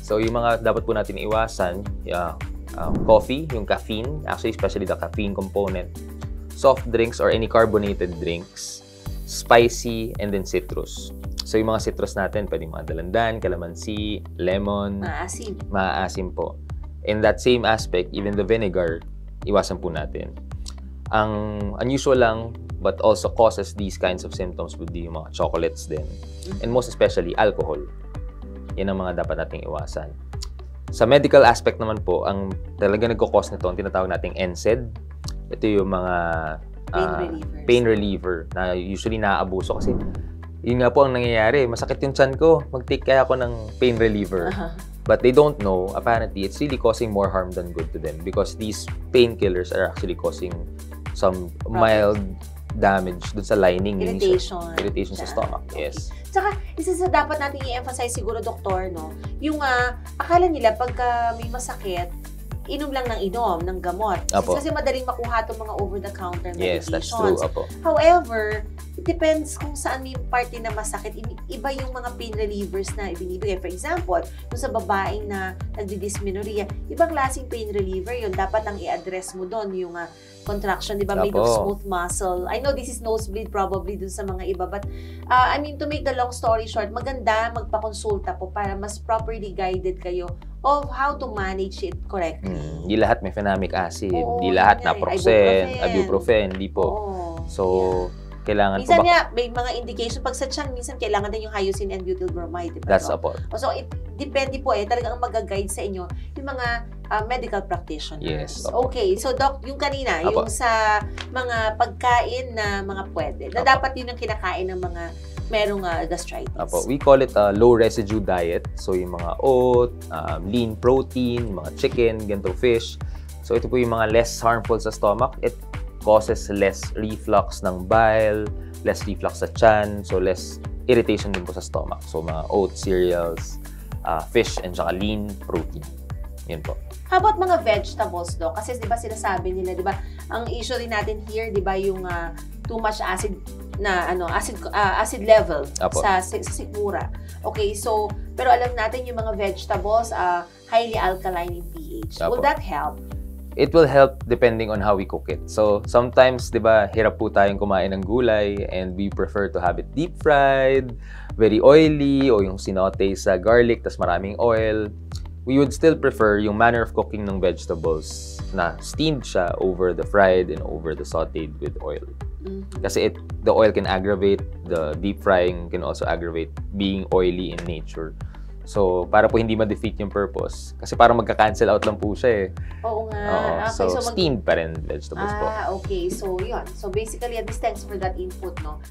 So, yung mga dapat po natin iwasan, coffee, yung caffeine, actually especially the caffeine component, soft drinks or any carbonated drinks, spicy, and then citrus. So, yung mga citrus natin, pwedeng mga dalandan, calamansi, lemon. Maasim. Maasim po. In that same aspect, even the vinegar, iwasan po natin. Ang unusual lang, but also causes these kinds of symptoms would be yung mga chocolates din. And most especially, alcohol. Yan ang mga dapat nating iwasan. Sa medical aspect naman po, ang talaga nagkakos nito, ang tinatawag nating NSAID. Ito yung mga pain reliever na usually naaabuso kasi yun nga po ang nangyayari. Masakit yung tiyan ko, mag-take kaya ako ng pain reliever. But they don't know, apparently, it's really causing more harm than good to them because these painkillers are actually causing some mild damage dun sa lining. Irritation sa stomach, yes. Tsaka, isa sa dapat natin i-emphasize siguro, doktor, no? Yung akala nila pagka may masakit, inom lang ng inom, ng gamot. Kasi madaling makuha itong mga over-the-counter medications. Yes, that's true. Apo. However, it depends kung saan may party na masakit. Iba yung mga pain relievers na ibinibigay. For example, kung sa babaeng na nagdi-dysmenorrhea, ibang klaseng pain reliever yun. Dapat ang i-address mo doon yung contraction, di ba? Made of smooth muscle. I know this is nosebleed probably dun sa mga iba. But, I mean, to make the long story short, maganda magpakonsulta po para mas properly guided kayo of how to manage it correctly. Hindi lahat may phenomic acid. Hindi lahat naproxen, ibuprofen. Hindi po. So, kailangan minsan nga, may mga indication. Pag sa tiyan, minsan kailangan din yung hyoscine and butyl bromide. Diba? That's apo. So, it depende po talagang mag-guide sa inyo yung mga medical practitioners. Yes. Okay. So, Doc, yung kanina, yung sa mga pagkain na mga pwede, na dapat yun ang kinakain ng mga merong gastritis. We call it a low residue diet. So, yung mga oat, lean protein, mga chicken, ganito fish. So, ito po yung mga less harmful sa stomach. It causes less reflux ng bile, less reflux sa tiyan, so less irritation din po sa stomach. So, mga oat cereals, fish, and saka lean protein. Yun po. How about mga vegetables, Doc? Kasi di ba sinasabi nila, di ba, ang issue rin natin here, di ba, yung too much acid na acid level sa sikmura. Okay, so pero alam natin yung mga vegetables highly alkaline in pH. Will that help? It will help depending on how we cook it. So sometimes, 'di ba, hirap po tayong kumain ng gulay and we prefer to have it deep fried, very oily, o yung sinote sa garlic tas maraming oil. We would still prefer yung manner of cooking ng vegetables na steamed siya over the fried and over the sauteed with oil. Kasi the oil can aggravate, the deep frying can also aggravate being oily in nature. So, para po hindi ma-defeat yung purpose. Kasi parang magka-cancel out lang po siya eh. Oo nga. Okay, so steamed pa rin vegetables po. Okay. So, yun. So, basically, at least thanks for that input, no?